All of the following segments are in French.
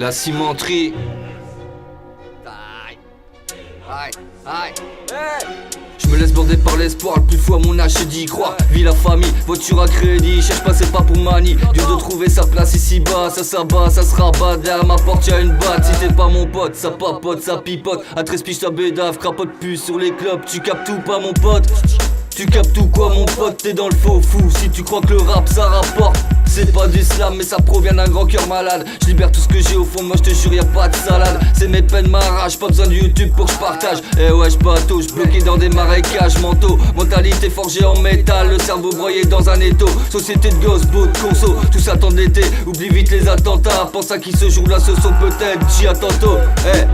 La cimenterie. Je me laisse border par l'espoir, le plus fou à mon âge c'est d'y croire. Vie la famille, voiture à crédit, cherche pas c'est pas pour manie. Dieu de trouver sa place ici bas, ça s'abat, ça se rabat. Derrière ma porte y'a une batte, si t'es pas mon pote, ça papote, ça pipote. À 13 piges ta bédave, crapote plus sur les clubs. Tu captes tout pas mon pote, tu captes tout quoi mon pote, t'es dans le faux fou. Si tu crois que le rap ça rapporte, c'est pas du slam mais ça provient d'un grand cœur malade. Je libère tout ce que j'ai au fond de moi, je te jure y'a pas de salade. C'est mes peines ma rage, pas besoin de YouTube pour que je partage. Eh ouais j'bateau, j'bloqué dans des marécages mentaux. Mentalité forgée en métal, le cerveau broyé dans un étau. Société de gosses, beau de conso, tous attendent l'été. Oublie vite les attentats, pense à qui ce jour-là se sont peut-être dit à tantôt. Eh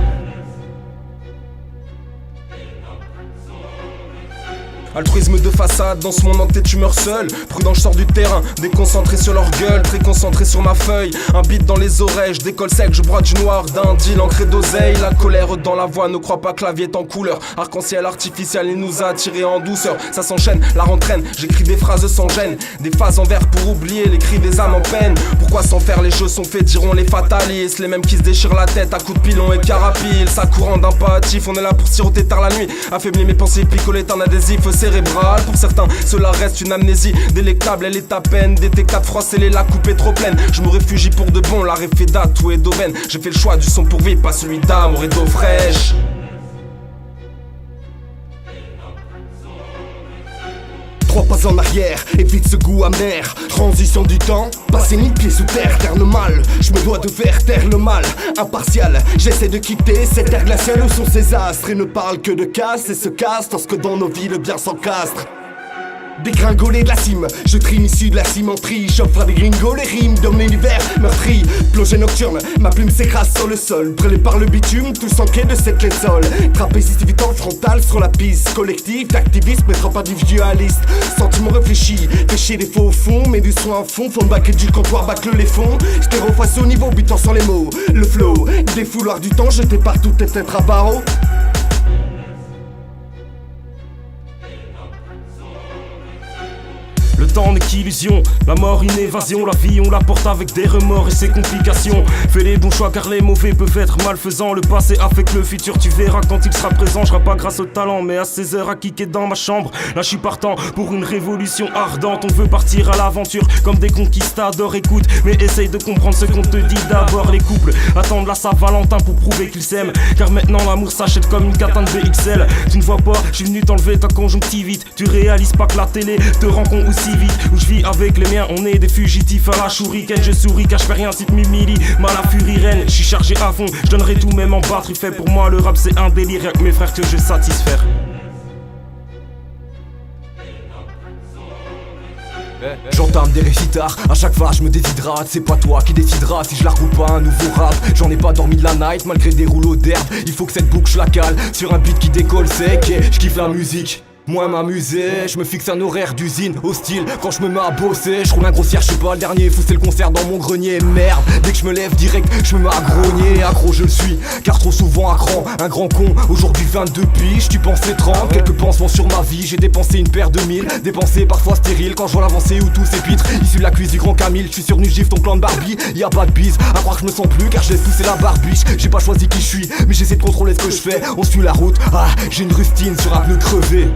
Altruisme de façade, dans ce monde entier tu meurs seul. Prudent je sors du terrain, déconcentré sur leur gueule, très concentré sur ma feuille. Un beat dans les oreilles, je décolle sec, je broie du noir d'un deal ancré d'oseille. La colère dans la voix, ne crois pas que la vie est en couleur. Arc-en-ciel artificiel, il nous a attirés en douceur. Ça s'enchaîne, la rentraîne, j'écris des phrases sans gêne. Des phases en vers pour oublier les cris des âmes en peine. Pourquoi sans faire les choses sont faits, diront les fatalistes. Les mêmes qui se déchirent la tête à coups de pilon et carapille. Ça courant d'un patif, on est là pour siroter tard la nuit. Affaiblir mes pensées, picoler un adhésif cérébral. Pour certains, cela reste une amnésie délectable, elle est à peine détectable, froissée, la coupe est trop pleine. Je me réfugie pour de bon, la ref est date, tout est d'aubaine. J'ai fait le choix du son pour vivre, pas celui d'amour et d'eau fraîche. 3 pas en arrière, évite ce goût amer. Transition du temps, passer 1000 pieds sous terre, taire le mal. Je me dois de faire taire le mal, impartial. J'essaie de quitter cette ère glaciale où sont ces astres. Et ne parle que de casse et se casse lorsque dans nos vies le bien s'encastre. Dégringoler de la cime, je trime issu de la cimenterie. J'offre à des gringos les rimes de mon univers meurtri. Plongée nocturne, ma plume s'écrase sur le sol. Brûlé par le bitume, tous en quai de cette lençol. Trapézistivité frontale sur la piste. Collectif, activiste, mais trop individualiste. Sentiment réfléchi, péché des faux au fond. Mais du soin à fond, fond bac et du comptoir, bâcle les fonds. Stéro face au niveau, butant sans les mots. Le flow, des fouloirs du temps jetés partout et peut-être à barreau. Le temps n'est qu'illusion, la mort une évasion. La vie on la porte avec des remords et ses complications. Fais les bons choix car les mauvais peuvent être malfaisants. Le passé affecte le futur, tu verras quand il sera présent. Je rappe pas grâce au talent mais à 16 heures à kicker dans ma chambre. Là je suis partant pour une révolution ardente. On veut partir à l'aventure comme des conquistadors. Écoute mais essaye de comprendre ce qu'on te dit d'abord. Les couples attendent la Saint-Valentin pour prouver qu'ils s'aiment. Car maintenant l'amour s'achète comme une katane BXL. Tu ne vois pas, je suis venu t'enlever ta conjonctivite. Tu réalises pas que la télé te rend con aussi vite. Où je vis avec les miens, on est des fugitifs à la shuriken. Je souris car je fais rien si tu m'humilies. Mal à furie reine, je suis chargé à fond. Je donnerai tout même en batterie. Fait pour moi le rap c'est un délire. Rien que mes frères que je satisfaire. J'entame des récitars, à chaque fois je me déshydrate. C'est pas toi qui décideras si je la roule pas un nouveau rap. J'en ai pas dormi de la night malgré des rouleaux d'herbe. Il faut que cette boucle je la cale sur un beat qui décolle sec. Et je kiffe la musique, moi m'amuser, je me fixe un horaire d'usine hostile quand je me mets à bosser. Je roule un grossière, je suis pas le dernier, fou c'est le concert dans mon grenier. Merde, dès que je me lève direct, je me mets à grogner. Accro je le suis, car trop souvent à cran, un grand con. Aujourd'hui 22 piges, tu pensais 30. Quelques pansements sur ma vie, j'ai dépensé une paire de mille. Dépensé parfois stérile quand je vois l'avancée où tout s'épitre. Issu de la cuisse du grand Camille, je suis survenu gifle ton clan de Barbie. Y'a pas de bise, à croire que je me sens plus car je laisse pousser la barbiche. J'ai pas choisi qui je suis, mais j'essaie de contrôler ce que je fais. On suit la route, ah j'ai une rustine sur un pneu crevé.